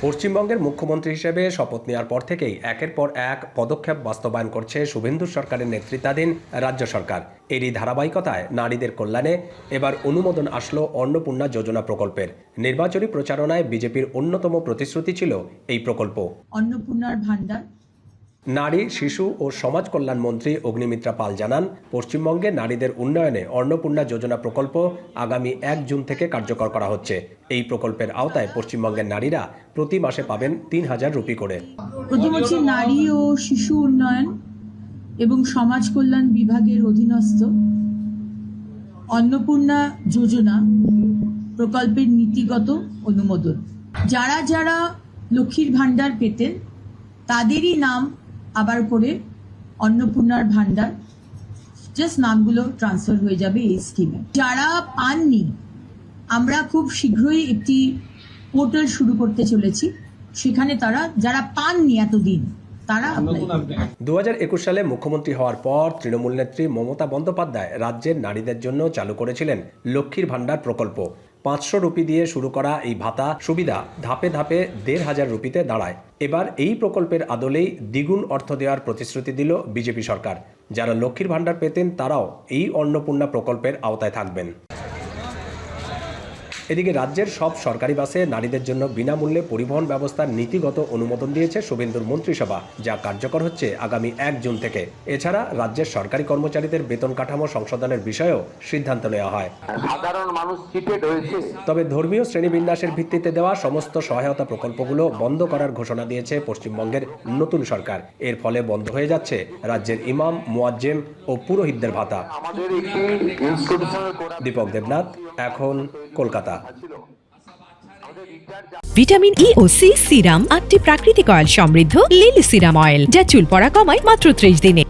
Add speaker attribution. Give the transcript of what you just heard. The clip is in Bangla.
Speaker 1: পশ্চিমবঙ্গের মুখ্যমন্ত্রী হিসেবে শপথ নেওয়ার পর থেকেই একের পর এক পদক্ষেপ বাস্তবায়ন করছে শুভেন্দু সরকারের নেতৃত্বাধীন রাজ্য সরকার। এরই ধারাবাহিকতায় নারীদের কল্যাণে এবার অনুমোদন আসলো অন্নপূর্ণা যোজনা প্রকল্পের। নির্বাচনী প্রচারণায় বিজেপির অন্যতম প্রতিশ্রুতি ছিল এই প্রকল্প।
Speaker 2: অন্নপূর্ণার ভান্ডার।
Speaker 1: নারী, শিশু ও সমাজ কল্যাণ মন্ত্রী অগ্নিমিত্রা পাল জানান, পশ্চিমবঙ্গে নারীদের উন্নয়নে অন্নপূর্ণা যোজনা প্রকল্প আগামী 1 জুন থেকে কার্যকর করা হচ্ছে। এই প্রকল্পের আওতায় পশ্চিমবঙ্গের নারীরা প্রতি মাসে পাবেন 3000 রুপি করে।
Speaker 2: প্রথম হচ্ছে নারী ও শিশু উন্নয়ন এবং সমাজ কল্যাণ বিভাগের অধীনস্থ অন্নপূর্ণা যোজনা প্রকল্পের নীতিগত অনুমোদন। যারা যারা লক্ষ্মীর ভান্ডার পেতেন তাদেরই নাম আবার করে অন্নপূর্ণার ভান্ডার, জাস্ট নামগুলো ট্রান্সফার হয়ে যাবে এই স্কিমে। যারা পাননি, আমরা খুব শীঘ্রই একটি পোর্টাল শুরু করতে চলেছি, সেখানে তারা যারা পাননি এতদিন তারা
Speaker 1: 2021 সালে মুখ্যমন্ত্রী হওয়ার পর তৃণমূল নেত্রী মমতা বন্দ্যোপাধ্যায় রাজ্যের নারীদের জন্য চালু করেছিলেন লক্ষ্মীর ভান্ডার প্রকল্প। 500 রুপি দিয়ে শুরু করা এই ভাতা সুবিধা ধাপে ধাপে 1500 রুপিতে দাঁড়ায়। এবার এই প্রকল্পের আদলেই দ্বিগুণ অর্থ দেওয়ার প্রতিশ্রুতি দিল বিজেপি সরকার। যারা লক্ষ্মীর ভান্ডার পেতেন তারাও এই অন্নপূর্ণা প্রকল্পের আওতায় থাকবেন। এদিকে রাজ্যের সব সরকারি বাসে নারীদের জন্য বিনামূল্যে পরিবহন ব্যবস্থার নীতিগত অনুমোদন দিয়েছে শুভেন্দুর মন্ত্রিসভা, যা কার্যকর হচ্ছে আগামী 1 জুন থেকে। এছাড়া রাজ্যের সরকারি কর্মচারীদের বেতন কাঠামো সংশোধনের বিষয়েও সিদ্ধান্ত নেওয়া হয়।
Speaker 3: সাধারণ মানুষ চিটেড হয়েছে।
Speaker 1: তবে ধর্মীয় শ্রেণীবিন্যাসের ভিত্তিতে দেওয়া সমস্ত সহায়তা প্রকল্পগুলো বন্ধ করার ঘোষণা দিয়েছে পশ্চিমবঙ্গের নতুন সরকার। এর ফলে বন্ধ হয়ে যাচ্ছে রাজ্যের ইমাম, মুয়াজ্জেম ও পুরোহিতদের ভাতা। দীপক দেবনাথ, এখন কলকাতা।
Speaker 4: ভিটামিন ই ও সি সিরাম 8টি প্রাকৃতিক অয়েল সমৃদ্ধ লিলি সিরাম অয়েল, যা চুল পড়া কমায় মাত্র 30 দিনে।